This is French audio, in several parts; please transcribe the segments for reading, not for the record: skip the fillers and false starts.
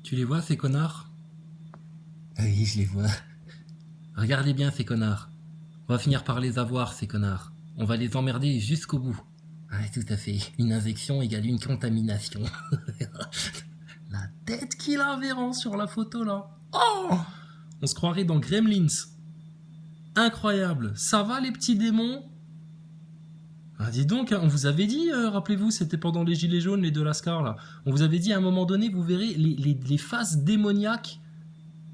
Tu les vois, ces connards? Oui, je les vois. Regardez bien, ces connards. On va finir par les avoir, ces connards. On va les emmerder jusqu'au bout. Ouais, tout à fait. Une injection égale une contamination. La tête qu'il a, Véran, sur la photo, là. Oh! On se croirait dans Gremlins. Incroyable. Ça va, les petits démons? Ah, dis donc, hein, on vous avait dit, rappelez-vous, c'était pendant les Gilets jaunes, les deux Lascars, là. On vous avait dit, à un moment donné, vous verrez, les faces démoniaques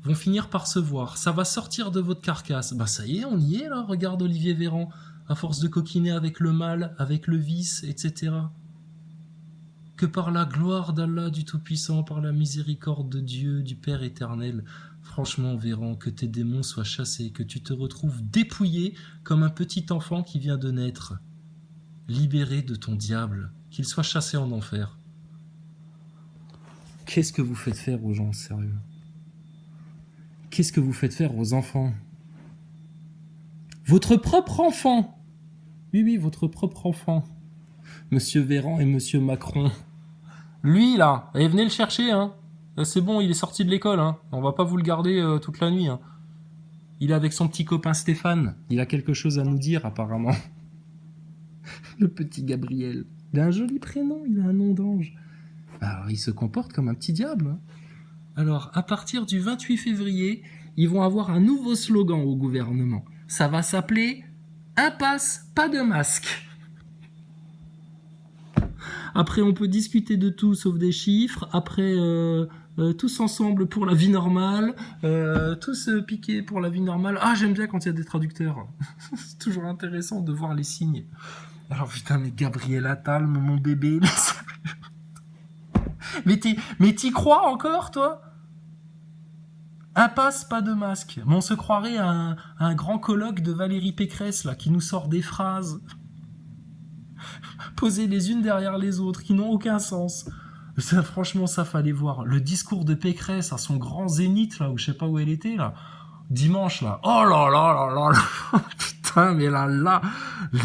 vont finir par se voir. Ça va sortir de votre carcasse. Bah ça y est, on y est, là. Regarde Olivier Véran, à force de coquiner avec le mal, avec le vice, etc. Que par la gloire d'Allah du Tout-Puissant, par la miséricorde de Dieu, du Père éternel, franchement, Véran, que tes démons soient chassés, que tu te retrouves dépouillé comme un petit enfant qui vient de naître. Libéré de ton diable, qu'il soit chassé en enfer. Qu'est-ce que vous faites faire aux gens, sérieux? Qu'est-ce que vous faites faire aux enfants? Votre propre enfant! Oui, oui, votre propre enfant. Monsieur Véran et Monsieur Macron. Lui, là, allez, venez le chercher, hein. C'est bon, il est sorti de l'école, hein. On va pas vous le garder toute la nuit, hein. Il est avec son petit copain Stéphane. Il a quelque chose à nous dire, apparemment. Le petit Gabriel. Il a un joli prénom, il a un nom d'ange. Alors, il se comporte comme un petit diable, hein. Alors, à partir du 28 février, ils vont avoir un nouveau slogan au gouvernement. Ça va s'appeler « Un pass, pas de masque ». Après, on peut discuter de tout sauf des chiffres. Après, tous ensemble pour la vie normale. Tous piqués pour la vie normale. Ah, j'aime bien quand il y a des traducteurs. C'est toujours intéressant de voir les signes. Alors putain, mais Gabriel Attal, mon bébé. Mais t'y crois encore, toi? Un passe, pas de masque. Mais on se croirait à un grand colloque de Valérie Pécresse, là, qui nous sort des phrases posées les unes derrière les autres, qui n'ont aucun sens. Ça, franchement, ça fallait voir. Le discours de Pécresse à son grand zénith, là, où je sais pas où elle était, là. Dimanche, là. Oh là là là là là. Putain, mais là,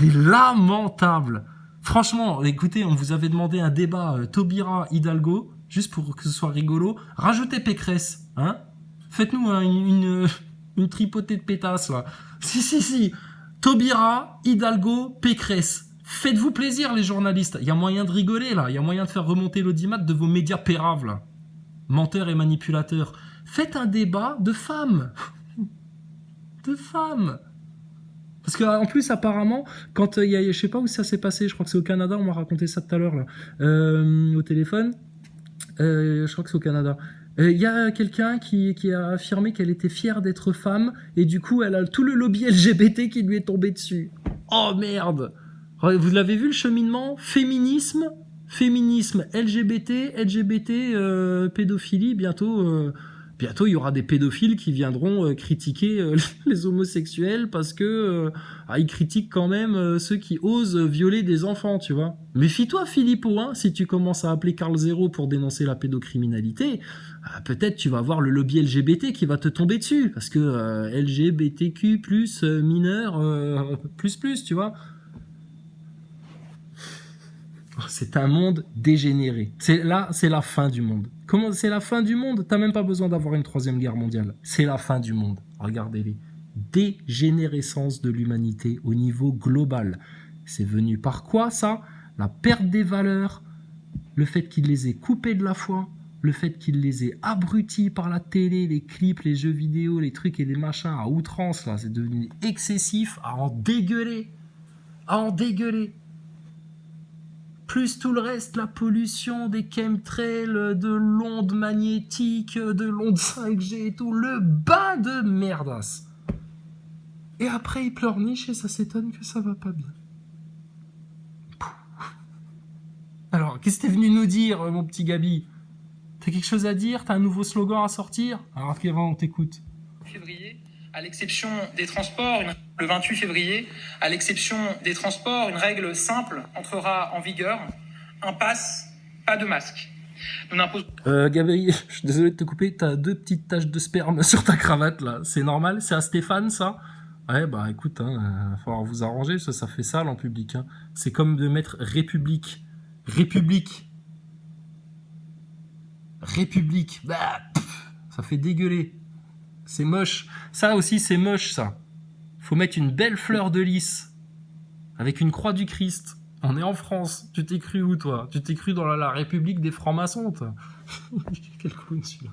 les lamentables. Franchement, écoutez, on vous avait demandé un débat Taubira Hidalgo, juste pour que ce soit rigolo. Rajoutez Pécresse, hein. Faites-nous une tripotée de pétasses, là. Si. Taubira, Hidalgo, Pécresse. Faites-vous plaisir, les journalistes. Il y a moyen de rigoler, là. Il y a moyen de faire remonter l'audimat de vos médias péraves, là. Menteurs et manipulateurs. Faites un débat de femmes. De femmes. Parce qu'en plus, apparemment, quand il y a, je sais pas où ça s'est passé, je crois que c'est au Canada, on m'a raconté ça tout à l'heure, là, au téléphone. Je crois que c'est au Canada. Il y a quelqu'un qui a affirmé qu'elle était fière d'être femme, et du coup, elle a tout le lobby LGBT qui lui est tombé dessus. Oh merde! Vous l'avez vu le cheminement? Féminisme, LGBT, pédophilie, bientôt il y aura des pédophiles qui viendront critiquer les homosexuels parce que ils critiquent quand même ceux qui osent violer des enfants, tu vois. Méfie-toi, Philippot, hein, si tu commences à appeler Carl Zero pour dénoncer la pédocriminalité, peut-être tu vas avoir le lobby LGBT qui va te tomber dessus, parce que LGBTQ+, mineur, plus, tu vois. C'est un monde dégénéré. C'est la fin du monde. Comment c'est la fin du monde? T'as même pas besoin d'avoir une troisième guerre mondiale. C'est la fin du monde. Regardez-les. Dégénérescence de l'humanité au niveau global. C'est venu par quoi, ça? La perte des valeurs, le fait qu'il les ait coupés de la foi, le fait qu'il les ait abrutis par la télé, les clips, les jeux vidéo, les trucs et les machins à outrance, là. C'est devenu excessif, à en dégueuler. À en dégueuler. Plus tout le reste, la pollution, des chemtrails, de l'onde magnétique, de l'onde 5G et tout, le bain de merdasse. Et après, il pleurniche et ça s'étonne que ça va pas bien. Alors, qu'est-ce que t'es venu nous dire, mon petit Gabi? T'as quelque chose à dire? T'as un nouveau slogan à sortir? Alors, Kevin, on t'écoute. Février, à l'exception des transports, le 28 février, à l'exception des transports, une règle simple entrera en vigueur. Un pass, pas de masque. Nous n'imposons... Gabriel, je suis désolé de te couper, t'as 2 petites taches de sperme sur ta cravate, là. C'est normal? C'est à Stéphane, ça? Ouais, bah écoute, hein, va falloir vous arranger, ça fait sale en public, hein. C'est comme de mettre République. République. République, bah, ça fait dégueuler. C'est moche. Ça aussi, c'est moche, ça. Faut mettre une belle fleur de lys avec une croix du Christ. On est en France. Tu t'es cru où, toi? Tu t'es cru dans la République des francs-maçons, toi? Quel clown, celui-là.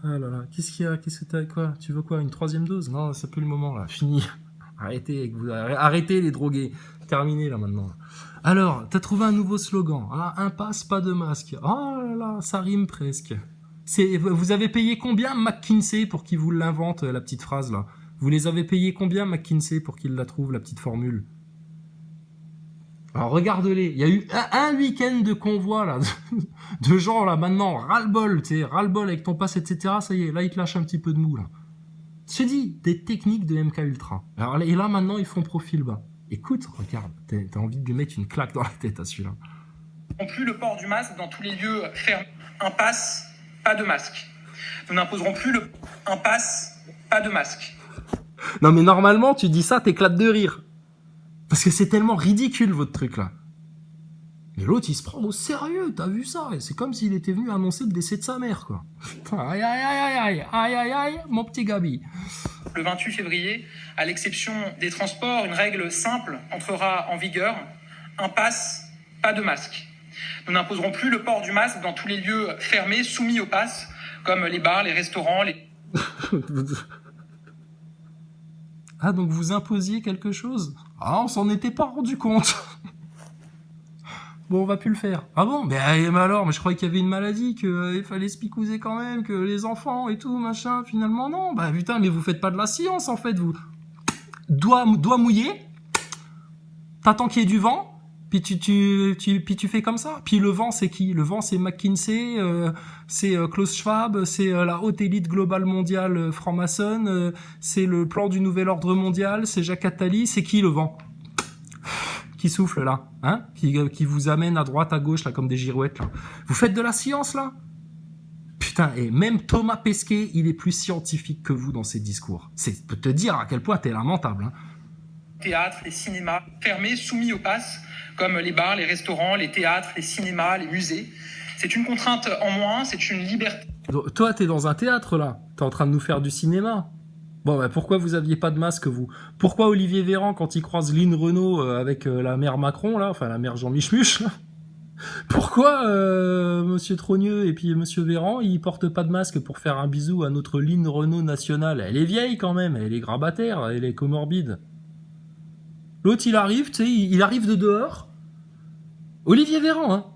Ah là là. Qu'est-ce qu'il y a? Qu'est-ce que t'as? Quoi? Tu veux quoi? Une 3e dose? Non, c'est plus le moment, là. Fini. Arrêtez les drogués. Terminé, là, maintenant. Alors, t'as trouvé un nouveau slogan. Ah, un pass, pas de masque. Oh là là, ça rime presque. Vous avez payé combien McKinsey pour qu'il vous l'invente, la petite phrase, là? Vous les avez payé combien McKinsey pour qu'il la trouve, la petite formule? Alors regarde-les, il y a eu un week-end de convoi là, de gens là maintenant, ras-le-bol, tu sais, ras-le-bol avec ton pass, etc. Ça y est, là ils te lâchent un petit peu de mou là. Je te dis, des techniques de MK Ultra. Alors, et là maintenant ils font profil bas. Écoute, regarde, t'as envie de lui mettre une claque dans la tête à celui-là. Non plus le port du masque dans tous les lieux fermés. Un pass, pas de masque. Nous n'imposerons plus un pass, pas de masque. Non mais normalement tu dis ça, t'éclates de rire. Parce que c'est tellement ridicule votre truc là. Mais l'autre il se prend au sérieux, t'as vu ça? Et c'est comme s'il était venu annoncer le décès de sa mère quoi. Aïe aïe aïe aïe aïe aïe aïe, mon petit Gabi. Le 28 février, à l'exception des transports, une règle simple entrera en vigueur. Un pass, pas de masque. Nous n'imposerons plus le port du masque dans tous les lieux fermés soumis au pass, comme les bars, les restaurants, les... Ah, donc vous imposiez quelque chose? Ah, on s'en était pas rendu compte. Bon, on va plus le faire. Ah bon? Mais alors, mais je croyais qu'il y avait une maladie, qu'il fallait se picouser quand même, que les enfants et tout, machin, finalement non. Bah putain, mais vous faites pas de la science en fait, vous. Doigt mouillé, t'attends qu'il y ait du vent, puis tu fais comme ça. Puis le vent, c'est qui? Le vent, c'est McKinsey, c'est Klaus Schwab, c'est la haute élite globale mondiale franc-maçonne, c'est le plan du nouvel ordre mondial, c'est Jacques Attali. C'est qui le vent qui souffle là, hein, qui vous amène à droite, à gauche là comme des girouettes là? Vous faites de la science là? Putain, et même Thomas Pesquet, il est plus scientifique que vous dans ses discours. C'est peut te dire à quel point t'es lamentable, hein. Théâtres, les cinémas fermés, soumis au pass, comme les bars, les restaurants, les théâtres, les cinémas, les musées. C'est une contrainte en moins, c'est une liberté. Donc, toi, t'es dans un théâtre, là. T'es en train de nous faire du cinéma. Bon, bah, pourquoi vous aviez pas de masque, vous? Pourquoi Olivier Véran, quand il croise Lynn Renault avec la mère Macron, là, enfin, la mère Jean Michmuche, là, pourquoi Monsieur Trogneux et puis Monsieur Véran, ils portent pas de masque pour faire un bisou à notre Lynn Renault nationale? Elle est vieille, quand même. Elle est grabataire, elle est comorbide. L'autre, il arrive, tu sais, il arrive de dehors. Olivier Véran, hein.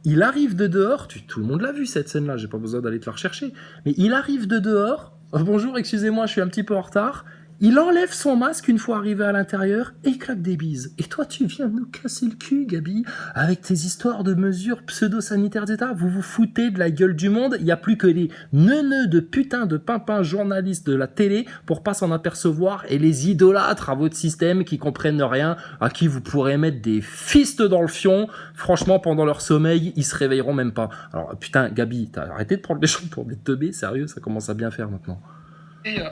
Il arrive de dehors. Tout le monde l'a vu, cette scène-là. J'ai pas besoin d'aller te la rechercher. Mais il arrive de dehors. Oh, bonjour, excusez-moi, je suis un petit peu en retard. Il enlève son masque une fois arrivé à l'intérieur et il claque des bises. Et toi, tu viens de nous casser le cul, Gabi, avec tes histoires de mesures pseudo-sanitaires, etc. Vous vous foutez de la gueule du monde. Il n'y a plus que les neuneux de putain de pimpins journalistes de la télé pour pas s'en apercevoir et les idolâtres à votre système qui comprennent rien, à qui vous pourrez mettre des fistes dans le fion. Franchement, pendant leur sommeil, ils se réveilleront même pas. Alors, putain, Gabi, t'as arrêté de prendre les gens pour des teubés, sérieux, ça commence à bien faire maintenant.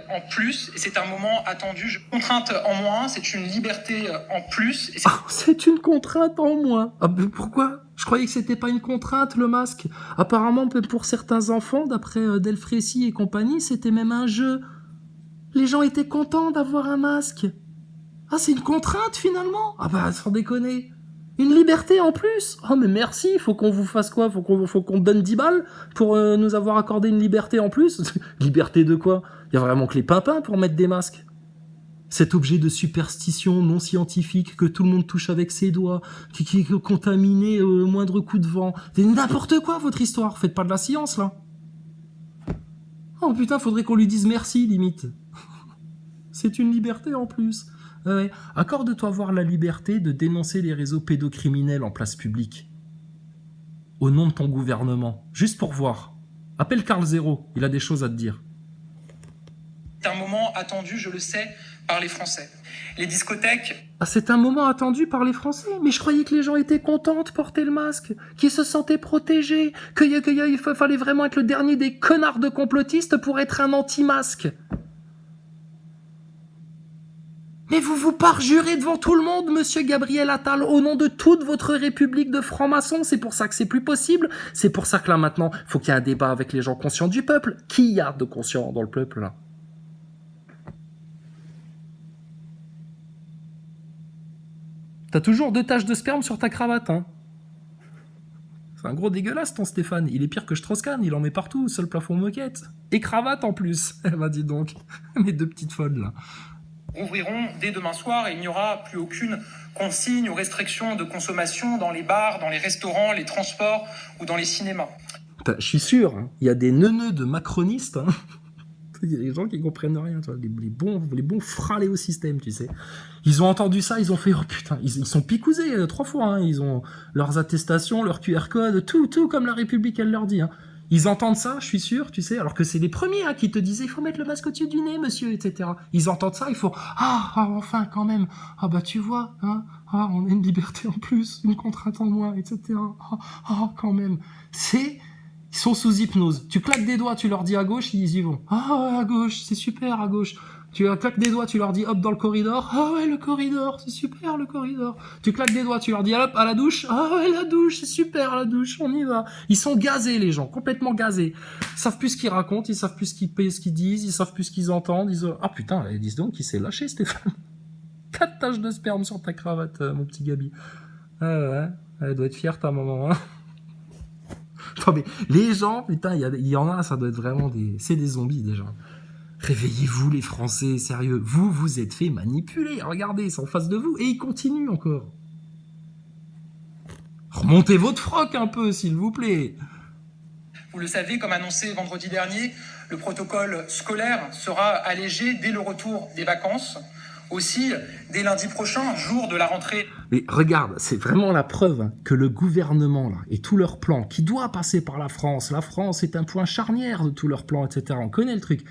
En plus, et c'est un moment attendu. Contrainte en moins, c'est une liberté en plus. Et c'est une contrainte en moins. Ah, mais pourquoi? Je croyais que c'était pas une contrainte, le masque. Apparemment, pour certains enfants, d'après Delfrécy et compagnie, c'était même un jeu. Les gens étaient contents d'avoir un masque. Ah, c'est une contrainte finalement? Ah bah, sans déconner. Une liberté en plus? Oh mais merci, faut qu'on vous fasse quoi? Faut qu'on donne 10 balles pour nous avoir accordé une liberté en plus? Liberté de quoi? Y a vraiment que les pimpins pour mettre des masques. Cet objet de superstition non scientifique que tout le monde touche avec ses doigts, qui est contaminé au moindre coup de vent. C'est n'importe quoi votre histoire, faites pas de la science là. Oh putain, faudrait qu'on lui dise merci limite. C'est une liberté en plus. Ouais. Accorde-toi voir la liberté de dénoncer les réseaux pédocriminels en place publique. Au nom de ton gouvernement. Juste pour voir. Appelle Carl Zéro, il a des choses à te dire. C'est un moment attendu, je le sais, par les Français. Les discothèques... Ah, c'est un moment attendu par les Français? Mais je croyais que les gens étaient contents de porter le masque, qu'ils se sentaient protégés, qu'il fallait vraiment être le dernier des connards de complotistes pour être un anti-masque. Mais vous vous parjurez devant tout le monde, monsieur Gabriel Attal, au nom de toute votre république de francs-maçons. C'est pour ça que c'est plus possible. C'est pour ça que là, maintenant, faut qu'il y ait un débat avec les gens conscients du peuple. Qui y a de conscients dans le peuple, là? T'as toujours 2 taches de sperme sur ta cravate, hein. C'est un gros dégueulasse, ton Stéphane. Il est pire que Strauss-Kahn, il en met partout, seul plafond moquette. Et cravate en plus. Eh ben dis donc, mes 2 petites folles, là. Rouvriront dès demain soir et il n'y aura plus aucune consigne ou restriction de consommation dans les bars, dans les restaurants, les transports ou dans les cinémas. Putain, je suis sûr, hein, il y a des neuneux de macronistes, hein. Il y a des gens qui comprennent rien, tu vois, les bons fralés au système, tu sais. Ils ont entendu ça, ils ont fait, oh putain, ils sont picousés 3 fois, hein. Ils ont leurs attestations, leurs QR codes, tout comme la République, elle leur dit, hein. Ils entendent ça, je suis sûr, tu sais, alors que c'est les premiers hein, qui te disaient, il faut mettre le masque au-dessus du nez, monsieur, etc. Ils entendent ça, il faut, enfin, quand même, bah tu vois, hein, on a une liberté en plus, une contrainte en moins, etc. Quand même. Ils sont sous hypnose. Tu claques des doigts, tu leur dis à gauche, ils y vont. À gauche, c'est super, à gauche. Tu claques des doigts, tu leur dis hop dans le corridor. Ouais, le corridor, c'est super le corridor. Tu claques des doigts, tu leur dis hop à la douche. Ouais, la douche, c'est super la douche, on y va. Ils sont gazés les gens, complètement gazés. Ils savent plus ce qu'ils racontent, ils savent plus ce qu'ils disent, ils savent plus ce qu'ils entendent. Putain, ils disent donc il s'est lâché Stéphane. 4 taches de sperme sur ta cravate, mon petit Gabi. Ouais, elle doit être fière ta maman, hein. Non mais les gens, putain, il y en a, ça doit être vraiment c'est des zombies déjà. Réveillez-vous les Français, sérieux. Vous êtes fait manipuler. Regardez, ils sont en face de vous et ils continuent encore. Remontez votre froc un peu, s'il vous plaît. Vous le savez, comme annoncé vendredi dernier, le protocole scolaire sera allégé dès le retour des vacances. Aussi, dès lundi prochain, jour de la rentrée. Mais regarde, c'est vraiment la preuve que le gouvernement là, et tout leur plan, qui doit passer par la France est un point charnière de tout leur plan, etc. On connaît le truc.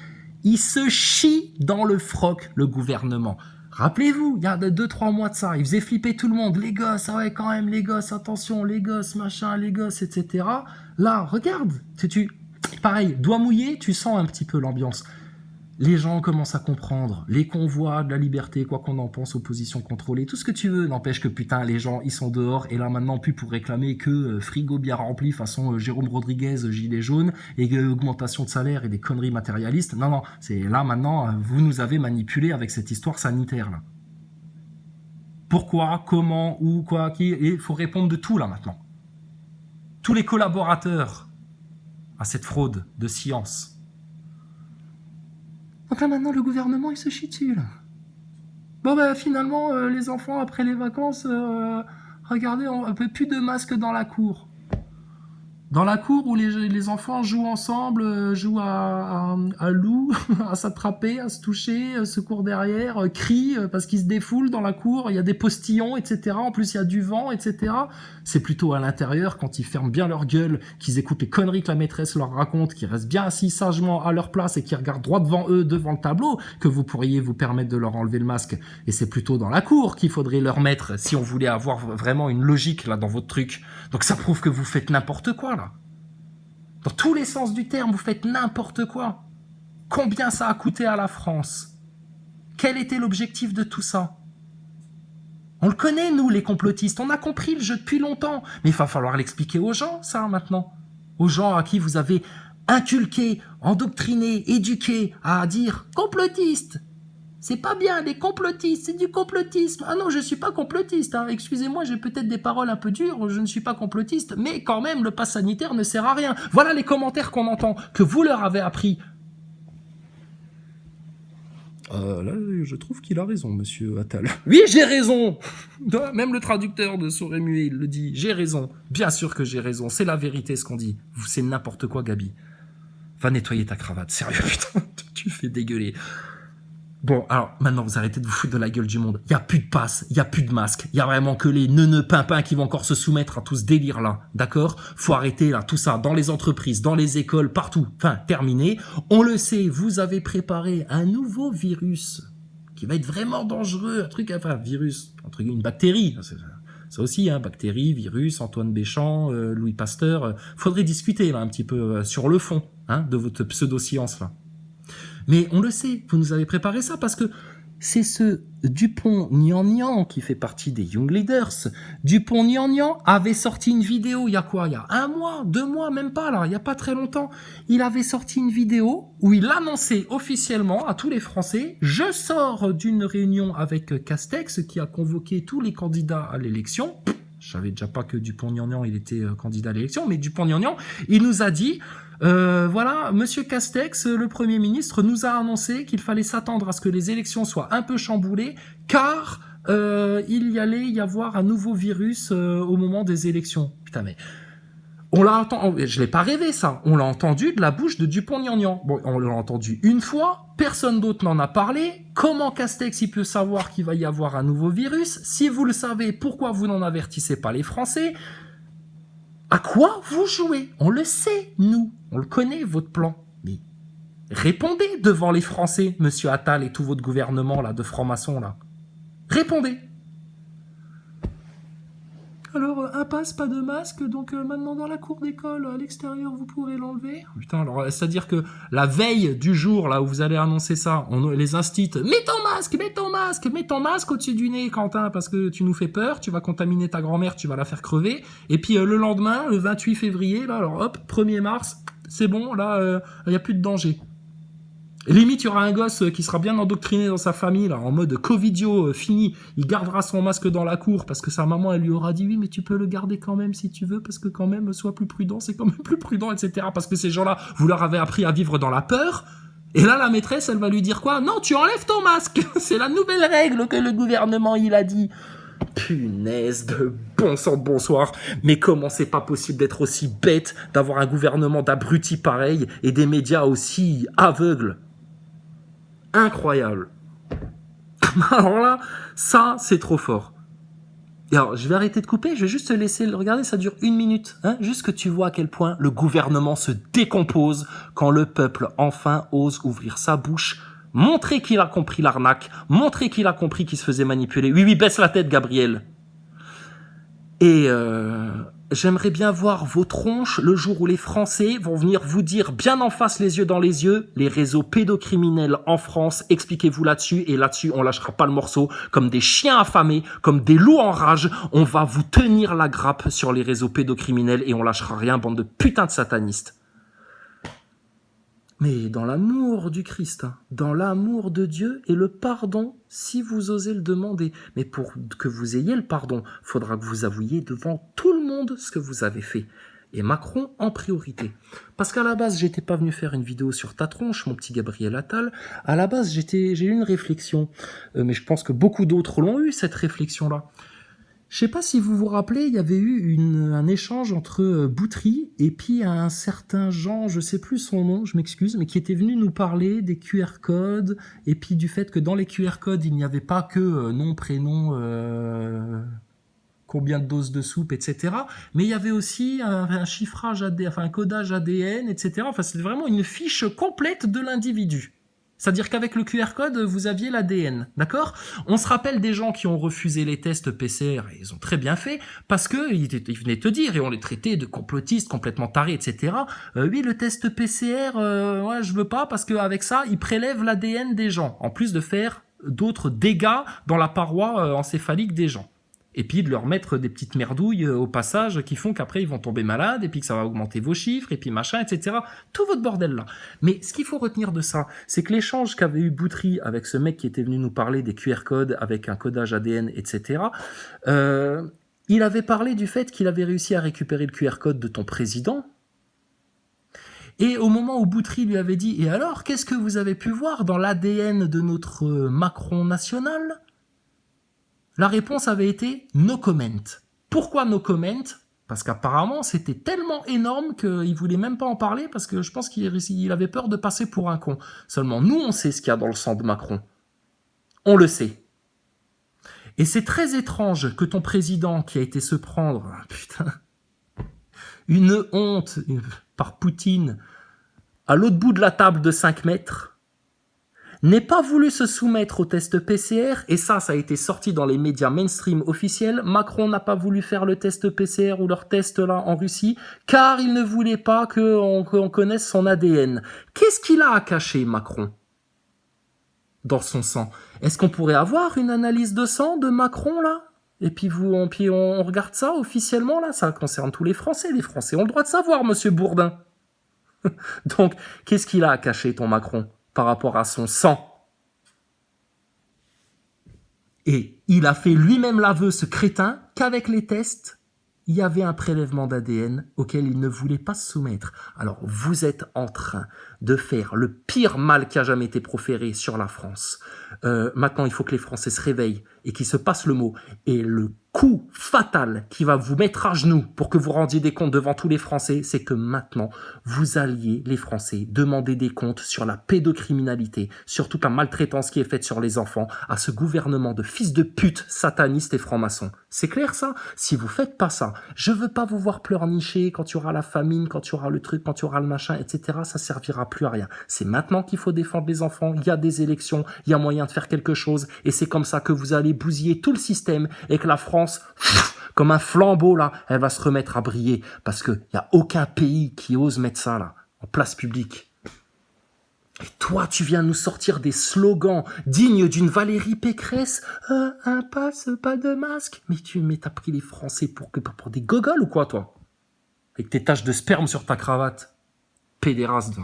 Ils se chient dans le froc, le gouvernement. Rappelez-vous, il y a 2-3 mois de ça, ils faisaient flipper tout le monde. Les gosses, ouais, quand même, les gosses, attention, les gosses, machin, les gosses, etc. Là, regarde, pareil, doigt mouillé, tu sens un petit peu l'ambiance. Les gens commencent à comprendre, les convois de la liberté, quoi qu'on en pense, opposition contrôlée, tout ce que tu veux, n'empêche que putain, les gens, ils sont dehors, et là maintenant, plus pour réclamer que frigo bien rempli, façon Jérôme Rodriguez, gilet jaune, et augmentation de salaire et des conneries matérialistes. Non, c'est là maintenant, vous nous avez manipulé avec cette histoire sanitaire, là. Pourquoi, comment, où, quoi, qui, et il faut répondre de tout, là, maintenant. Tous les collaborateurs à cette fraude de science. Donc là maintenant le gouvernement il se chie dessus là. Bon finalement les enfants après les vacances, regardez on peut plus de masques dans la cour. Dans la cour où les enfants jouent ensemble, jouent à loup, à s'attraper, à se toucher, se courent derrière, crient parce qu'ils se défoulent dans la cour, il y a des postillons, etc. En plus il y a du vent, etc. C'est plutôt à l'intérieur, quand ils ferment bien leur gueule, qu'ils écoutent les conneries que la maîtresse leur raconte, qu'ils restent bien assis sagement à leur place et qu'ils regardent droit devant eux, devant le tableau, que vous pourriez vous permettre de leur enlever le masque. Et c'est plutôt dans la cour qu'il faudrait leur mettre si on voulait avoir vraiment une logique là dans votre truc. Donc ça prouve que vous faites n'importe quoi là. Dans tous les sens du terme, vous faites n'importe quoi. Combien ça a coûté à la France? Quel était l'objectif de tout ça? On le connaît, nous, les complotistes. On a compris le jeu depuis longtemps. Mais il va falloir l'expliquer aux gens, ça, maintenant. Aux gens à qui vous avez inculqué, endoctriné, éduqué à dire « complotiste ». C'est pas bien, les complotistes, c'est du complotisme. Ah non, je suis pas complotiste, hein. Excusez-moi, j'ai peut-être des paroles un peu dures, je ne suis pas complotiste, mais quand même, le pass sanitaire ne sert à rien. Voilà les commentaires qu'on entend, que vous leur avez appris. Là, je trouve qu'il a raison, monsieur Attal. Oui, j'ai raison. Même le traducteur de sourd et muet, il le dit. J'ai raison. Bien sûr que j'ai raison. C'est la vérité, ce qu'on dit. C'est n'importe quoi, Gabi. Va nettoyer ta cravate. Sérieux, putain, tu fais dégueuler. Bon, alors, maintenant, vous arrêtez de vous foutre de la gueule du monde. Il n'y a plus de passe, il n'y a plus de masque. Il y a vraiment que les neuneux pimpins qui vont encore se soumettre à tout ce délire-là. D'accord? Faut arrêter, là, tout ça, dans les entreprises, dans les écoles, partout. Enfin, terminé. On le sait, vous avez préparé un nouveau virus qui va être vraiment dangereux. Un truc, enfin, virus, un truc, une bactérie. Ça aussi, hein, bactérie, virus, Antoine Béchamp, Louis Pasteur. Faudrait discuter, là, un petit peu sur le fond, hein, de votre pseudo-science, là. Mais on le sait, vous nous avez préparé ça parce que c'est ce Dupont-Nian qui fait partie des Young Leaders. Dupont-Nian avait sorti une vidéo il y a quoi? Il y a 1 mois, 2 mois, même pas là, il y a pas très longtemps. Il avait sorti une vidéo où il annonçait officiellement à tous les Français: je sors d'une réunion avec Castex qui a convoqué tous les candidats à l'élection. Je savais déjà pas que Dupont-Nian il était candidat à l'élection, mais Dupont-Nian, il nous a dit voilà, Monsieur Castex, le Premier ministre, nous a annoncé qu'il fallait s'attendre à ce que les élections soient un peu chamboulées, car il y allait y avoir un nouveau virus au moment des élections. Putain, mais on l'a entendu, je l'ai pas rêvé ça, on l'a entendu de la bouche de Dupont-Nian. Bon, on l'a entendu une fois, personne d'autre n'en a parlé. Comment Castex il peut savoir qu'il va y avoir un nouveau virus? Si vous le savez, pourquoi vous n'en avertissez pas les Français? À quoi vous jouez? On le sait, nous. On le connaît, votre plan. Mais répondez devant les Français, monsieur Attal et tout votre gouvernement là de francs-maçons là. Répondez. Alors, un passe, pas de masque, donc maintenant dans la cour d'école, à l'extérieur, vous pourrez l'enlever. Putain, alors, c'est-à-dire que la veille du jour, là, où vous allez annoncer ça, on les incite: mets ton masque au-dessus du nez, Quentin, parce que tu nous fais peur, tu vas contaminer ta grand-mère, tu vas la faire crever. Et puis, le lendemain, le 28 février, là, alors hop, 1er mars, c'est bon, là, il n'y a plus de danger. Limite, il y aura un gosse qui sera bien endoctriné dans sa famille, là, en mode covidio, fini. Il gardera son masque dans la cour parce que sa maman, elle lui aura dit: oui, mais tu peux le garder quand même si tu veux, parce que quand même, sois plus prudent, c'est quand même plus prudent, etc. Parce que ces gens-là, vous leur avez appris à vivre dans la peur. Et là, la maîtresse, elle va lui dire quoi? Non, tu enlèves ton masque. C'est la nouvelle règle que le gouvernement, il a dit. Punaise de bon sang de bonsoir. Mais comment c'est pas possible d'être aussi bête, d'avoir un gouvernement d'abrutis pareil et des médias aussi aveugles? Incroyable. Alors là, ça, c'est trop fort. Et alors, je vais arrêter de couper, je vais juste te laisser le regarder, ça dure 1 minute. Hein, juste que tu vois à quel point le gouvernement se décompose quand le peuple, enfin, ose ouvrir sa bouche, montrer qu'il a compris l'arnaque, montrer qu'il a compris qu'il se faisait manipuler. Oui, oui, baisse la tête, Gabriel. Et j'aimerais bien voir vos tronches le jour où les Français vont venir vous dire bien en face, les yeux dans les yeux: les réseaux pédocriminels en France, expliquez-vous là-dessus, et là-dessus on lâchera pas le morceau, comme des chiens affamés, comme des loups en rage, on va vous tenir la grappe sur les réseaux pédocriminels et on lâchera rien, bande de putains de satanistes. Mais dans l'amour du Christ, dans l'amour de Dieu et le pardon, si vous osez le demander. Mais pour que vous ayez le pardon, faudra que vous avouiez devant tout le monde ce que vous avez fait. Et Macron en priorité. Parce qu'à la base, j'étais pas venu faire une vidéo sur ta tronche, mon petit Gabriel Attal. À la base, j'ai eu une réflexion. Mais je pense que beaucoup d'autres l'ont eu, cette réflexion-là. Je sais pas si vous vous rappelez, il y avait eu un échange entre Boutry et puis un certain Jean, je sais plus son nom, je m'excuse, mais qui était venu nous parler des QR codes et puis du fait que dans les QR codes, il n'y avait pas que nom, prénom, combien de doses de soupe, etc. Mais il y avait aussi un chiffrage ADN, enfin un codage ADN, etc. Enfin, c'était vraiment une fiche complète de l'individu. C'est-à-dire qu'avec le QR code, vous aviez l'ADN, d'accord? On se rappelle des gens qui ont refusé les tests PCR, et ils ont très bien fait, parce que ils venaient te dire, et on les traitait de complotistes, complètement tarés, etc. Oui, le test PCR, ouais, je veux pas, parce qu'avec ça, ils prélèvent l'ADN des gens, en plus de faire d'autres dégâts dans la paroi encéphalique des gens. Et puis de leur mettre des petites merdouilles au passage qui font qu'après ils vont tomber malades et puis que ça va augmenter vos chiffres et puis machin, etc. Tout votre bordel là. Mais ce qu'il faut retenir de ça, c'est que l'échange qu'avait eu Boutry avec ce mec qui était venu nous parler des QR codes avec un codage ADN, etc. Il avait parlé du fait qu'il avait réussi à récupérer le QR code de ton président. Et au moment où Boutry lui avait dit « Et alors, qu'est-ce que vous avez pu voir dans l'ADN de notre Macron national ?» La réponse avait été « no comment ». Pourquoi no comment? Parce qu'apparemment, c'était tellement énorme qu'il voulait même pas en parler parce que je pense qu'il avait peur de passer pour un con. Seulement, nous, on sait ce qu'il y a dans le sang de Macron. On le sait. Et c'est très étrange que ton président, qui a été se prendre, putain, une honte par Poutine, à l'autre bout de la table de 5 mètres, n'ait pas voulu se soumettre au test PCR, et ça a été sorti dans les médias mainstream officiels. Macron n'a pas voulu faire le test PCR ou leur test là en Russie, car il ne voulait pas qu'on connaisse son ADN. Qu'est-ce qu'il a à cacher, Macron? dans son sang. Est-ce qu'on pourrait avoir une analyse de sang de Macron, là? Et puis on regarde ça officiellement, là? Ça concerne tous les Français. Les Français ont le droit de savoir, monsieur Bourdin. Donc, qu'est-ce qu'il a à cacher, ton Macron, par rapport à son sang? Et il a fait lui-même l'aveu, ce crétin, qu'avec les tests, il y avait un prélèvement d'ADN auquel il ne voulait pas se soumettre. Alors, vous êtes en train de faire le pire mal qui a jamais été proféré sur la France. Maintenant, il faut que les Français se réveillent et qu'ils se passent le mot. Et le coup fatal qui va vous mettre à genoux pour que vous rendiez des comptes devant tous les Français, c'est que maintenant, vous alliez, les Français, demander des comptes sur la pédocriminalité, sur toute la maltraitance qui est faite sur les enfants, à ce gouvernement de fils de pute satanistes et francs-maçons. C'est clair, ça? Si vous faites pas ça, je veux pas vous voir pleurnicher quand il y aura la famine, quand il y aura le truc, quand il y aura le machin, etc. Ça servira plus à rien. C'est maintenant qu'il faut défendre les enfants. Il y a des élections, il y a moyen de faire quelque chose, et c'est comme ça que vous allez bousiller tout le système et que la France, comme un flambeau là, elle va se remettre à briller parce que y a aucun pays qui ose mettre ça là en place publique. Et toi, tu viens nous sortir des slogans dignes d'une Valérie Pécresse. Un passe, pas de masque. Mais t'as pris les Français pour des gogoles ou quoi, toi? Avec tes taches de sperme sur ta cravate. Pédéraste.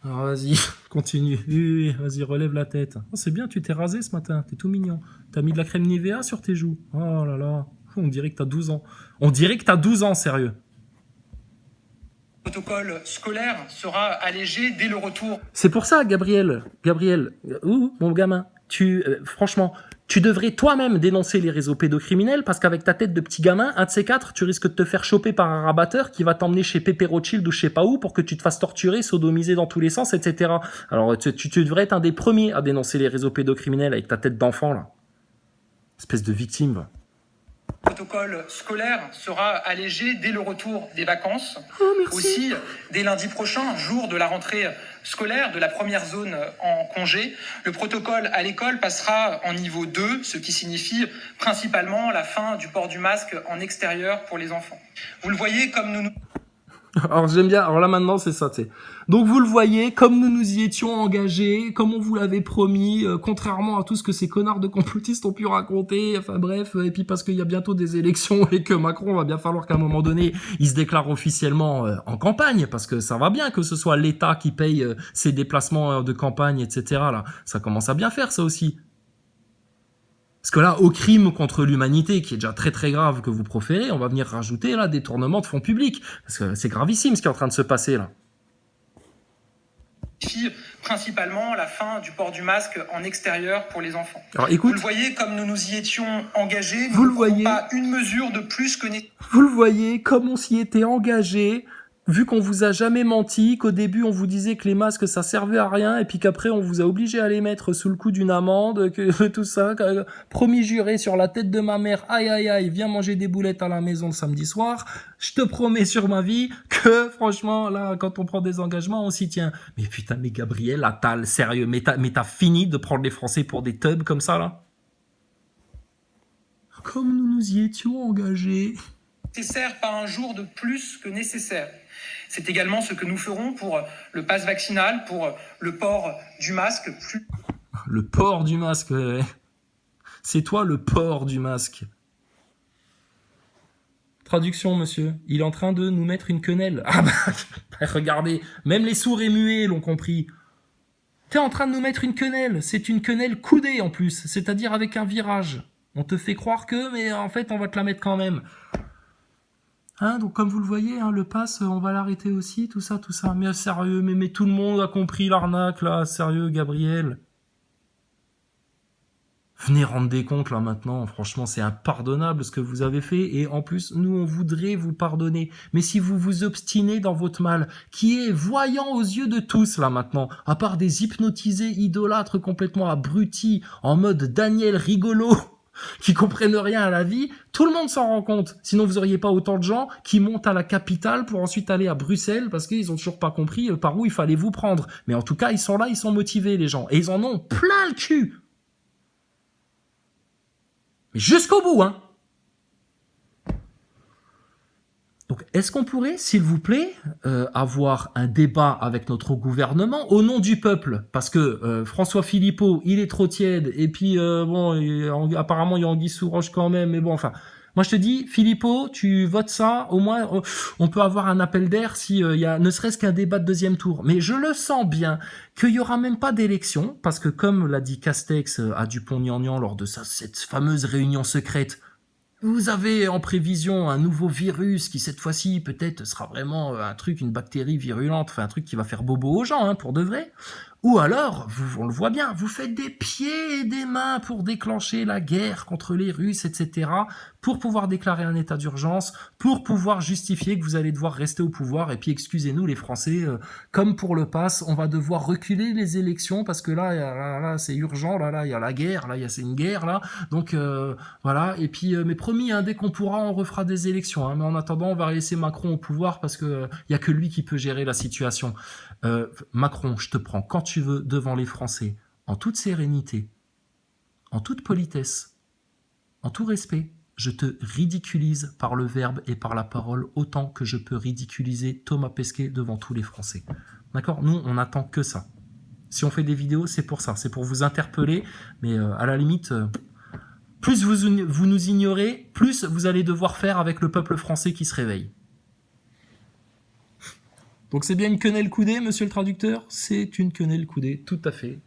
Alors vas-y, continue. Oui, vas-y, relève la tête. Oh, c'est bien, tu t'es rasé ce matin. T'es tout mignon. T'as mis de la crème Nivea sur tes joues. Oh là là. On dirait que t'as 12 ans. On dirait que t'as 12 ans, sérieux. Le protocole scolaire sera allégé dès le retour. C'est pour ça, Gabriel, mon gamin, franchement, tu devrais toi-même dénoncer les réseaux pédocriminels parce qu'avec ta tête de petit gamin, un de ces quatre, tu risques de te faire choper par un rabatteur qui va t'emmener chez Pépé Rothschild ou je sais pas où pour que tu te fasses torturer, sodomiser dans tous les sens, etc. Alors, tu devrais être un des premiers à dénoncer les réseaux pédocriminels avec ta tête d'enfant, là. Espèce de victime, va. Le protocole scolaire sera allégé dès le retour des vacances. Aussi, dès lundi prochain, jour de la rentrée scolaire, de la première zone en congé, le protocole à l'école passera en niveau 2, ce qui signifie principalement la fin du port du masque en extérieur pour les enfants. Vous le voyez, comme nous... Alors j'aime bien, alors là maintenant c'est ça, tu sais. Donc vous le voyez, comme nous nous y étions engagés, comme on vous l'avait promis, contrairement à tout ce que ces connards de complotistes ont pu raconter, enfin bref, et puis parce qu'il y a bientôt des élections et que Macron va bien falloir qu'à un moment donné, il se déclare officiellement en campagne, parce que ça va bien que ce soit l'État qui paye ses déplacements de campagne, etc. Là, ça commence à bien faire ça aussi. Parce que là, au crime contre l'humanité, qui est déjà très très grave que vous proférez, on va venir rajouter là détournement de fonds publics. Parce que c'est gravissime ce qui est en train de se passer là. Principalement la fin du port du masque en extérieur pour les enfants. Alors écoute, vous le voyez, comme nous nous y étions engagés, vous nous le voyez, pas une mesure de plus que nécessaire. Vous le voyez, comme on s'y était engagé, vu qu'on vous a jamais menti, qu'au début on vous disait que les masques ça servait à rien et puis qu'après on vous a obligé à les mettre sous le coup d'une amende, que tout ça, promis juré sur la tête de ma mère, aïe aïe aïe, viens manger des boulettes à la maison le samedi soir, je te promets sur ma vie que franchement là quand on prend des engagements on s'y tient. Mais putain mais Gabriel Attal, sérieux, mais t'as fini de prendre les Français pour des teubs comme ça là? Comme nous nous y étions engagés. Nécessaire, pas un jour de plus que nécessaire. C'est également ce que nous ferons pour le pass vaccinal, pour le port du masque. Le port du masque, ouais. C'est toi le port du masque. Traduction, monsieur. Il est en train de nous mettre une quenelle. Ah bah, regardez, même les sourds et muets l'ont compris. T'es en train de nous mettre une quenelle. C'est une quenelle coudée en plus, c'est-à-dire avec un virage. On te fait croire que, mais en fait, on va te la mettre quand même. Hein, donc comme vous le voyez, hein, le pass, on va l'arrêter aussi, tout ça. Mais sérieux, mais tout le monde a compris l'arnaque, là, sérieux, Gabriel. Venez rendre des comptes, là, maintenant. Franchement, c'est impardonnable ce que vous avez fait. Et en plus, nous, on voudrait vous pardonner. Mais si vous vous obstinez dans votre mal, qui est voyant aux yeux de tous, là, maintenant, à part des hypnotisés idolâtres complètement abrutis, en mode Daniel rigolo, qui comprennent rien à la vie, tout le monde s'en rend compte. Sinon, vous auriez pas autant de gens qui montent à la capitale pour ensuite aller à Bruxelles parce qu'ils ont toujours pas compris par où il fallait vous prendre. Mais en tout cas, ils sont là, ils sont motivés, les gens. Et ils en ont plein le cul. Mais jusqu'au bout, hein. Donc, est-ce qu'on pourrait, s'il vous plaît, avoir un débat avec notre gouvernement au nom du peuple? Parce que François Philippot, il est trop tiède, et puis apparemment il y a anguille sous roche quand même, mais bon, enfin... Moi, je te dis, Philippot, tu votes ça, au moins, on peut avoir un appel d'air s'il y a ne serait-ce qu'un débat de deuxième tour. Mais je le sens bien qu'il y aura même pas d'élection, parce que comme l'a dit Castex à Dupont-Aignan lors de cette fameuse réunion secrète, vous avez en prévision un nouveau virus qui, cette fois-ci, peut-être sera vraiment un truc, une bactérie virulente, enfin un truc qui va faire bobo aux gens, hein, pour de vrai. Ou alors, on le voit bien, vous faites des pieds et des mains pour déclencher la guerre contre les Russes, etc., pour pouvoir déclarer un état d'urgence, pour pouvoir justifier que vous allez devoir rester au pouvoir. Et puis, excusez-nous les Français, comme pour le pass, on va devoir reculer les élections parce que là c'est urgent, là, il y a la guerre, là, c'est une guerre, là. Donc, voilà. Et puis, mais promis, hein, dès qu'on pourra, on refera des élections. Hein. Mais en attendant, on va laisser Macron au pouvoir parce que il y a que lui qui peut gérer la situation. Macron, je te prends quand tu veux devant les Français, en toute sérénité, en toute politesse, en tout respect. Je te ridiculise par le verbe et par la parole autant que je peux ridiculiser Thomas Pesquet devant tous les Français. D'accord? Nous, on n'attend que ça. Si on fait des vidéos, c'est pour ça. C'est pour vous interpeller, mais à la limite, plus vous nous ignorez, plus vous allez devoir faire avec le peuple français qui se réveille. Donc c'est bien une quenelle coudée, monsieur le traducteur? C'est une quenelle coudée, tout à fait,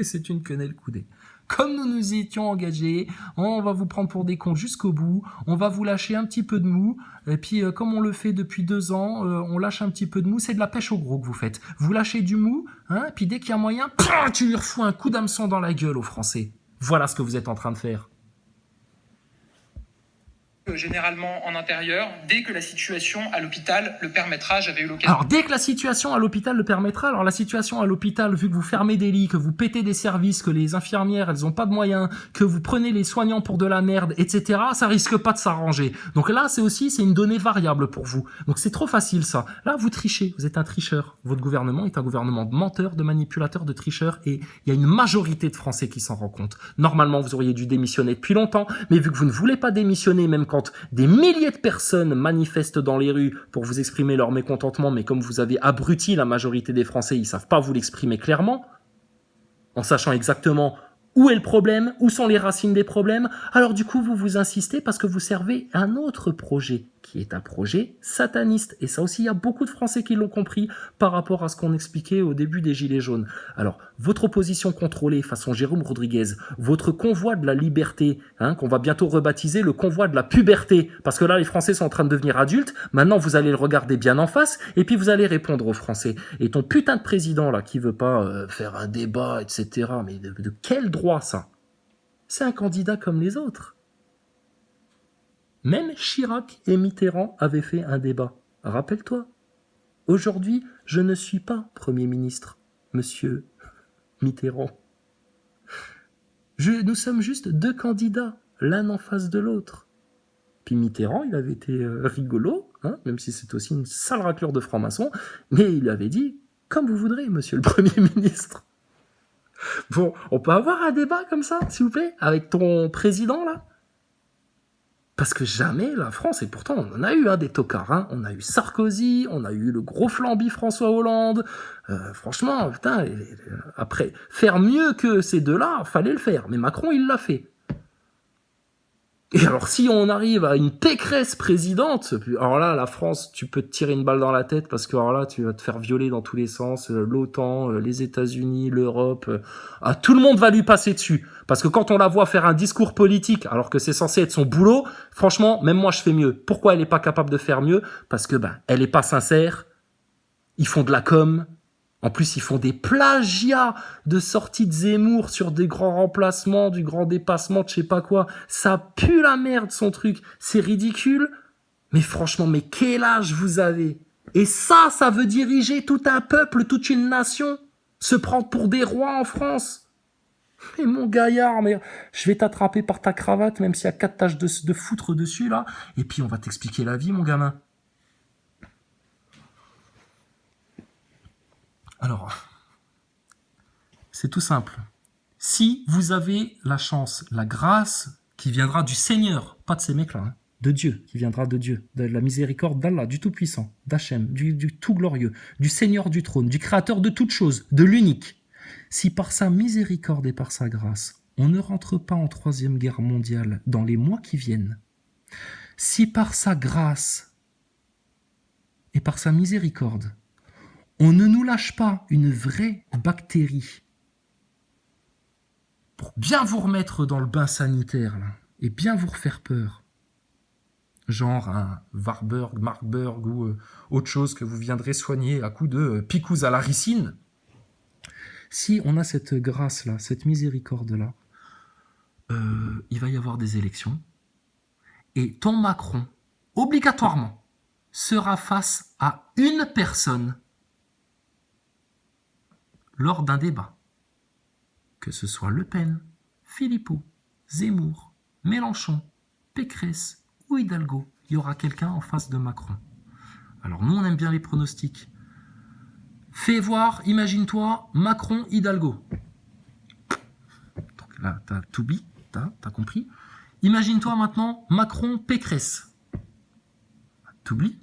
c'est une quenelle coudée. Comme nous nous y étions engagés, on va vous prendre pour des cons jusqu'au bout, on va vous lâcher un petit peu de mou, et puis comme on le fait depuis 2 ans, on lâche un petit peu de mou, c'est de la pêche au gros que vous faites. Vous lâchez du mou, hein, puis dès qu'il y a moyen, tu lui refous un coup d'hameçon dans la gueule aux Français. Voilà ce que vous êtes en train de faire. Généralement en intérieur, dès que la situation à l'hôpital le permettra. J'avais eu l'occasion... Alors, dès que la situation à l'hôpital le permettra, alors la situation à l'hôpital, vu que vous fermez des lits, que vous pétez des services, que les infirmières, elles ont pas de moyens, que vous prenez les soignants pour de la merde, etc., ça risque pas de s'arranger. Donc là, c'est une donnée variable pour vous. Donc c'est trop facile, ça. Là, vous trichez. Vous êtes un tricheur. Votre gouvernement est un gouvernement de menteurs, de manipulateurs, de tricheurs, et il y a une majorité de Français qui s'en rend compte. Normalement, vous auriez dû démissionner depuis longtemps, mais vu que vous ne voulez pas démissionner, même quand des milliers de personnes manifestent dans les rues pour vous exprimer leur mécontentement, mais comme vous avez abruti la majorité des Français, ils savent pas vous l'exprimer clairement, en sachant exactement où est le problème, où sont les racines des problèmes, alors du coup vous insistez parce que vous servez un autre projet, qui est un projet sataniste. Et ça aussi, il y a beaucoup de Français qui l'ont compris par rapport à ce qu'on expliquait au début des Gilets jaunes. Alors, votre opposition contrôlée façon Jérôme Rodriguez, votre convoi de la liberté, hein, qu'on va bientôt rebaptiser le convoi de la puberté, parce que là, les Français sont en train de devenir adultes, maintenant vous allez le regarder bien en face, et puis vous allez répondre aux Français. Et ton putain de président, là, qui veut pas faire un débat, etc., mais de quel droit, ça? C'est un candidat comme les autres. Même Chirac et Mitterrand avaient fait un débat. Rappelle-toi. Aujourd'hui, je ne suis pas Premier ministre, monsieur Mitterrand. Nous sommes juste 2 candidats, l'un en face de l'autre. Puis Mitterrand, il avait été rigolo, hein, même si c'est aussi une sale raclure de franc-maçon, mais il avait dit « comme vous voudrez, monsieur le Premier ministre ». Bon, on peut avoir un débat comme ça, s'il vous plaît, avec ton président, là? Parce que jamais la France, et pourtant on en a eu des tocards, hein. On a eu Sarkozy, on a eu le gros flambi François Hollande, franchement, putain, après, faire mieux que ces deux-là, fallait le faire, mais Macron il l'a fait. Et alors si on arrive à une Pécresse présidente, alors là la France, tu peux te tirer une balle dans la tête parce que alors là tu vas te faire violer dans tous les sens, l'OTAN, les États-Unis, l'Europe, tout le monde va lui passer dessus. Parce que quand on la voit faire un discours politique alors que c'est censé être son boulot, franchement, même moi je fais mieux. Pourquoi elle est pas capable de faire mieux? Parce que elle est pas sincère. Ils font de la com. En plus, ils font des plagiats de sorties de Zemmour sur des grands remplacements, du grand dépassement, de je sais pas quoi. Ça pue la merde, son truc. C'est ridicule. Mais franchement, mais quel âge vous avez? Et ça veut diriger tout un peuple, toute une nation. Se prendre pour des rois en France. Mais mon gaillard, mais je vais t'attraper par ta cravate, même s'il y a 4 taches de foutre dessus, là. Et puis, on va t'expliquer la vie, mon gamin. Alors, c'est tout simple. Si vous avez la chance, la grâce qui viendra du Seigneur, pas de ces mecs-là, hein, de Dieu, qui viendra de Dieu, de la miséricorde d'Allah, du Tout-Puissant, d'Hachem, du Tout-Glorieux, du Seigneur du trône, du Créateur de toutes choses, de l'unique. Si par sa miséricorde et par sa grâce, on ne rentre pas en 3e guerre mondiale dans les mois qui viennent, si par sa grâce et par sa miséricorde, on ne nous lâche pas une vraie bactérie pour bien vous remettre dans le bain sanitaire là, et bien vous refaire peur, genre un Warburg, Marburg ou autre chose que vous viendrez soigner à coups de picouse à la ricine, si on a cette grâce-là, cette miséricorde-là, il va y avoir des élections et ton Macron, obligatoirement, sera face à une personne lors d'un débat. Que ce soit Le Pen, Philippot, Zemmour, Mélenchon, Pécresse ou Hidalgo, il y aura quelqu'un en face de Macron. Alors nous, on aime bien les pronostics. Fais voir, imagine-toi, Macron-Hidalgo. Donc là, t'as tout dit, t'as compris. Imagine-toi maintenant Macron-Pécresse. T'oublies.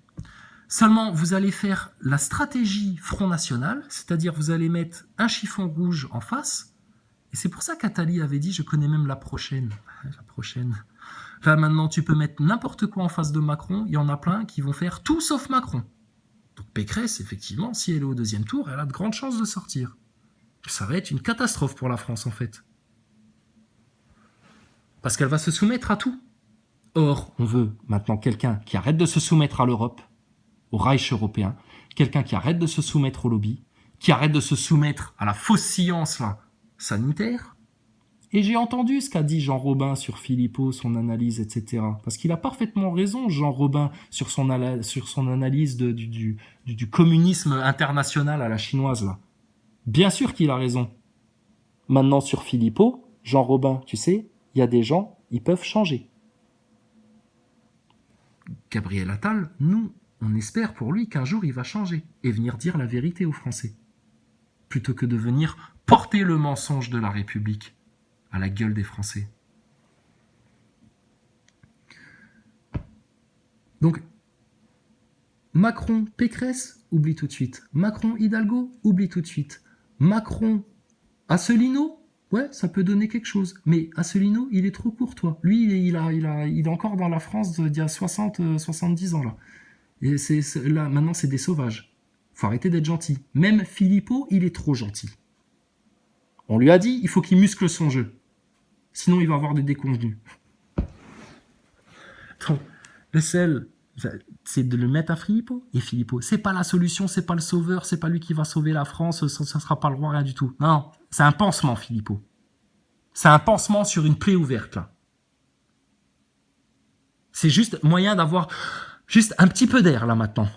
Seulement, vous allez faire la stratégie Front National, c'est-à-dire vous allez mettre un chiffon rouge en face. Et c'est pour ça qu'Attali avait dit, je connais même la prochaine. La prochaine. Là, maintenant, tu peux mettre n'importe quoi en face de Macron. Il y en a plein qui vont faire tout sauf Macron. Donc Pécresse, effectivement, si elle est au 2e tour, elle a de grandes chances de sortir. Ça va être une catastrophe pour la France, en fait. Parce qu'elle va se soumettre à tout. Or, on veut maintenant quelqu'un qui arrête de se soumettre à l'Europe, au Reich européen, quelqu'un qui arrête de se soumettre au lobby, qui arrête de se soumettre à la fausse science là, sanitaire. Et j'ai entendu ce qu'a dit Jean Robin sur Philippot, son analyse, etc. Parce qu'il a parfaitement raison, Jean Robin, sur son analyse du communisme international à la chinoise. Là. Bien sûr qu'il a raison. Maintenant, sur Philippot, Jean Robin, tu sais, il y a des gens, ils peuvent changer. Gabriel Attal, nous, on espère pour lui qu'un jour il va changer et venir dire la vérité aux Français. Plutôt que de venir porter le mensonge de la République à la gueule des Français. Donc, Macron, Pécresse, oublie tout de suite. Macron, Hidalgo, oublie tout de suite. Macron, Asselineau, ouais, ça peut donner quelque chose. Mais Asselineau, il est trop courtois. Lui, il est encore dans la France d'il y a 70 ans, là. Et là, maintenant, c'est des sauvages. Faut arrêter d'être gentil. Même Philippot, il est trop gentil. On lui a dit, il faut qu'il muscle son jeu. Sinon, il va avoir des déconvenus. Donc, le sel, c'est de le mettre à Philippot. Et Philippot, c'est pas la solution, c'est pas le sauveur, c'est pas lui qui va sauver la France, ça sera pas le roi, rien du tout. Non, c'est un pansement, Philippot. C'est un pansement sur une plaie ouverte, là. C'est juste moyen d'avoir juste un petit peu d'air, là, maintenant,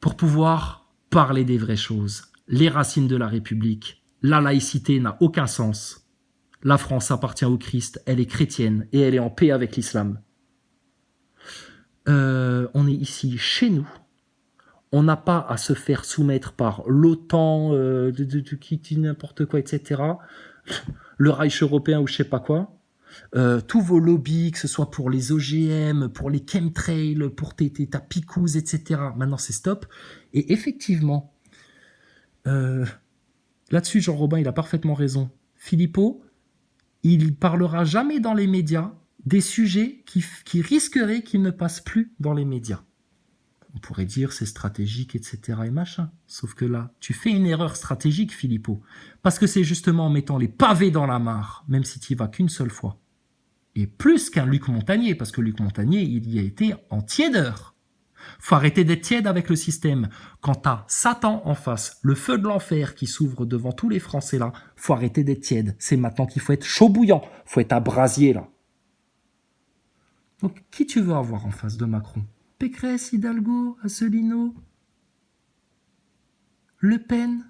pour pouvoir parler des vraies choses. Les racines de la République. La laïcité n'a aucun sens. La France appartient au Christ, elle est chrétienne et elle est en paix avec l'islam. On est ici chez nous. On n'a pas à se faire soumettre par l'OTAN, qui dit n'importe quoi, etc. Le Reich européen ou je sais pas quoi. Tous vos lobbies, que ce soit pour les OGM, pour les chemtrails, pour ta picouse, etc. Maintenant, c'est stop. Et effectivement, là-dessus, Jean Robin, il a parfaitement raison. Philippot, il parlera jamais dans les médias des sujets qui risqueraient qu'ils ne passent plus dans les médias. On pourrait dire c'est stratégique, etc. et machin. Sauf que là, tu fais une erreur stratégique, Philippot. Parce que c'est justement en mettant les pavés dans la mare, même si tu y vas qu'une seule fois. Et plus qu'un Luc Montagnier, parce que Luc Montagnier, il y a été en tiédeur. Faut arrêter d'être tiède avec le système. Quand t'as Satan en face, le feu de l'enfer qui s'ouvre devant tous les Français là, faut arrêter d'être tiède. C'est maintenant qu'il faut être chaud bouillant. Faut être à brasier là. Donc, qui tu veux avoir en face de Macron? Pécresse, Hidalgo, Asselineau, Le Pen.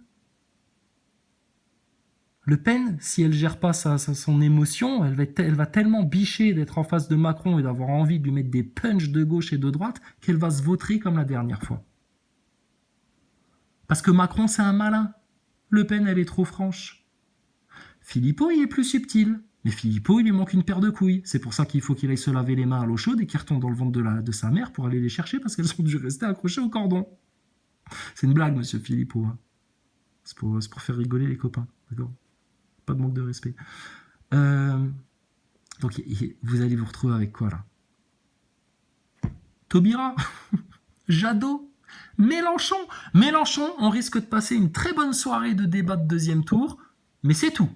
Le Pen, si elle gère pas son émotion, elle va tellement bicher d'être en face de Macron et d'avoir envie de lui mettre des punchs de gauche et de droite qu'elle va se vautrer comme la dernière fois. Parce que Macron, c'est un malin. Le Pen, elle est trop franche. Philippot, il est plus subtil. Mais Philippot, il lui manque une paire de couilles. C'est pour ça qu'il faut qu'il aille se laver les mains à l'eau chaude et qu'il retourne dans le ventre de sa mère pour aller les chercher parce qu'elles ont dû rester accrochées au cordon. C'est une blague, monsieur Philippot. Hein. C'est pour faire rigoler les copains. D'accord ? Pas de manque de respect. Donc, vous allez vous retrouver avec quoi, là ? Taubira, Jadot, Mélenchon. Mélenchon, on risque de passer une très bonne soirée de débat de deuxième tour, mais c'est tout.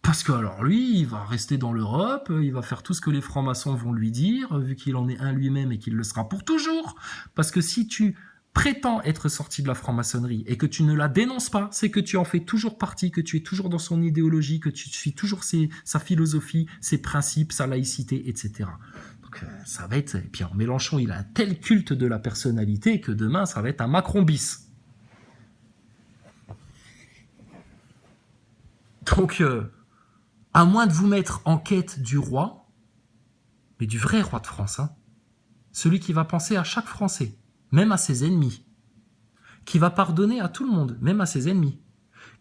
Parce que alors lui, il va rester dans l'Europe, il va faire tout ce que les francs-maçons vont lui dire, vu qu'il en est un lui-même et qu'il le sera pour toujours. Parce que si tu prétends être sorti de la franc-maçonnerie et que tu ne la dénonces pas, c'est que tu en fais toujours partie, que tu es toujours dans son idéologie, que tu suis toujours sa philosophie, ses principes, sa laïcité, etc. Donc ça va être... Et puis alors, Mélenchon, il a un tel culte de la personnalité que demain, ça va être un Macron bis. Donc... à moins de vous mettre en quête du roi, mais du vrai roi de France, hein, celui qui va penser à chaque Français, même à ses ennemis, qui va pardonner à tout le monde, même à ses ennemis,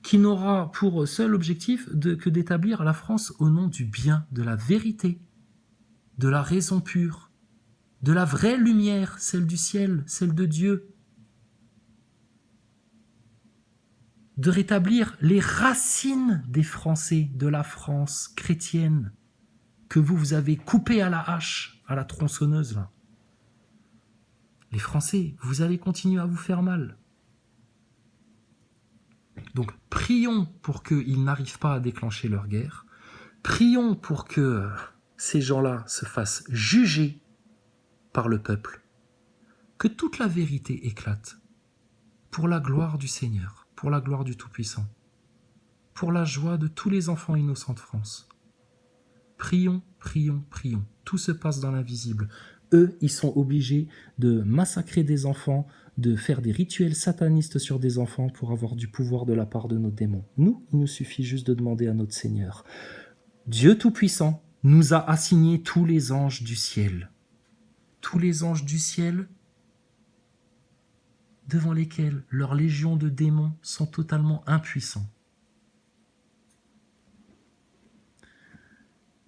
qui n'aura pour seul objectif que d'établir la France au nom du bien, de la vérité, de la raison pure, de la vraie lumière, celle du ciel, celle de Dieu, de rétablir les racines des Français, de la France chrétienne, que vous avez coupé à la hache, à la tronçonneuse, là. Les Français, vous allez continuer à vous faire mal. Donc, prions pour qu'ils n'arrivent pas à déclencher leur guerre. Prions pour que ces gens-là se fassent juger par le peuple. Que toute la vérité éclate pour la gloire du Seigneur. Pour la gloire du Tout-Puissant, pour la joie de tous les enfants innocents de France. Prions, prions, prions. Tout se passe dans l'invisible. Eux, ils sont obligés de massacrer des enfants, de faire des rituels satanistes sur des enfants pour avoir du pouvoir de la part de nos démons. Nous, il nous suffit juste de demander à notre Seigneur. Dieu Tout-Puissant nous a assigné tous les anges du ciel. Tous les anges du ciel devant lesquels leurs légions de démons sont totalement impuissants.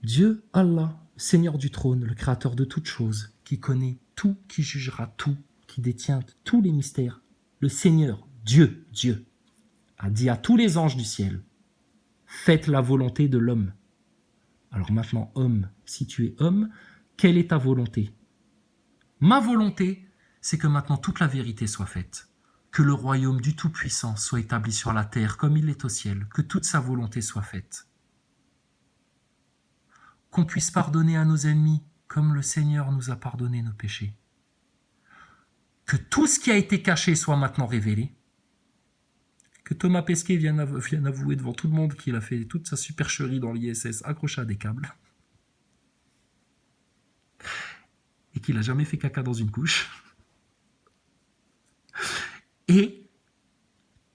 Dieu, Allah, Seigneur du trône, le Créateur de toutes choses, qui connaît tout, qui jugera tout, qui détient tous les mystères, le Seigneur, Dieu, a dit à tous les anges du ciel, faites la volonté de l'homme. Alors maintenant, homme, si tu es homme, quelle est ta volonté ? Ma volonté, c'est que maintenant toute la vérité soit faite, que le royaume du Tout-Puissant soit établi sur la terre comme il est au ciel, que toute sa volonté soit faite. Qu'on puisse pardonner à nos ennemis comme le Seigneur nous a pardonné nos péchés. Que tout ce qui a été caché soit maintenant révélé. Que Thomas Pesquet vienne avouer devant tout le monde qu'il a fait toute sa supercherie dans l'ISS accroché à des câbles. Et qu'il n'a jamais fait caca dans une couche. Et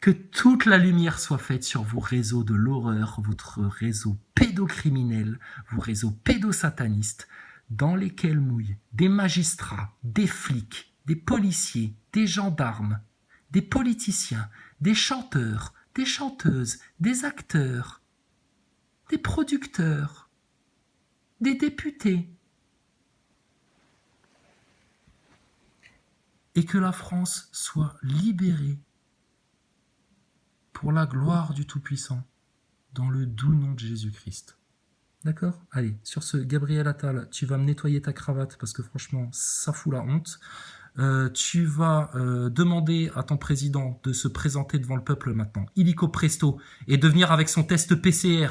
que toute la lumière soit faite sur vos réseaux de l'horreur, votre réseau pédocriminel, vos réseaux pédosatanistes, dans lesquels mouillent des magistrats, des flics, des policiers, des gendarmes, des politiciens, des chanteurs, des chanteuses, des acteurs, des producteurs, des députés. Et que la France soit libérée pour la gloire du Tout-Puissant, dans le doux nom de Jésus-Christ. D'accord ? Allez, sur ce, Gabriel Attal, tu vas me nettoyer ta cravate, parce que franchement, ça fout la honte. Tu vas demander à ton président de se présenter devant le peuple maintenant, illico presto, et de venir avec son test PCR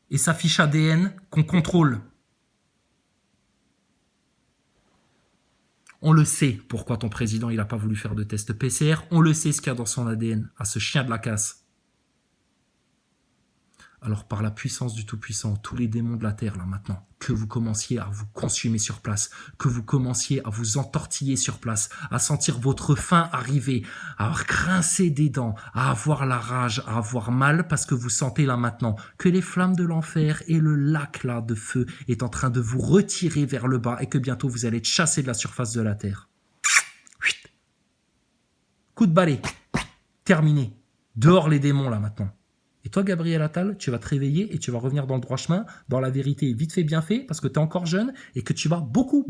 et sa fiche ADN qu'on contrôle. On le sait pourquoi ton président il n'a pas voulu faire de test PCR. On le sait ce qu'il y a dans son ADN, à ce chien de la casse. Alors par la puissance du Tout-Puissant, tous les démons de la Terre, là maintenant, que vous commenciez à vous consumer sur place, que vous commenciez à vous entortiller sur place, à sentir votre faim arriver, à grincer des dents, à avoir la rage, à avoir mal, parce que vous sentez là maintenant que les flammes de l'enfer et le lac là de feu est en train de vous retirer vers le bas et que bientôt vous allez être chassé de la surface de la Terre. Coup de balai, terminé. Dehors les démons là maintenant. Et toi, Gabriel Attal, tu vas te réveiller et tu vas revenir dans le droit chemin, dans la vérité vite fait, bien fait, parce que tu es encore jeune et que tu vas beaucoup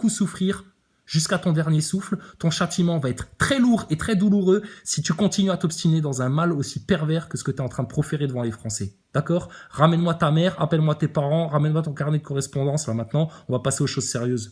souffrir jusqu'à ton dernier souffle. Ton châtiment va être très lourd et très douloureux si tu continues à t'obstiner dans un mal aussi pervers que ce que tu es en train de proférer devant les Français. D'accord? Ramène-moi ta mère, appelle-moi tes parents, ramène-moi ton carnet de correspondance. Là maintenant, on va passer aux choses sérieuses.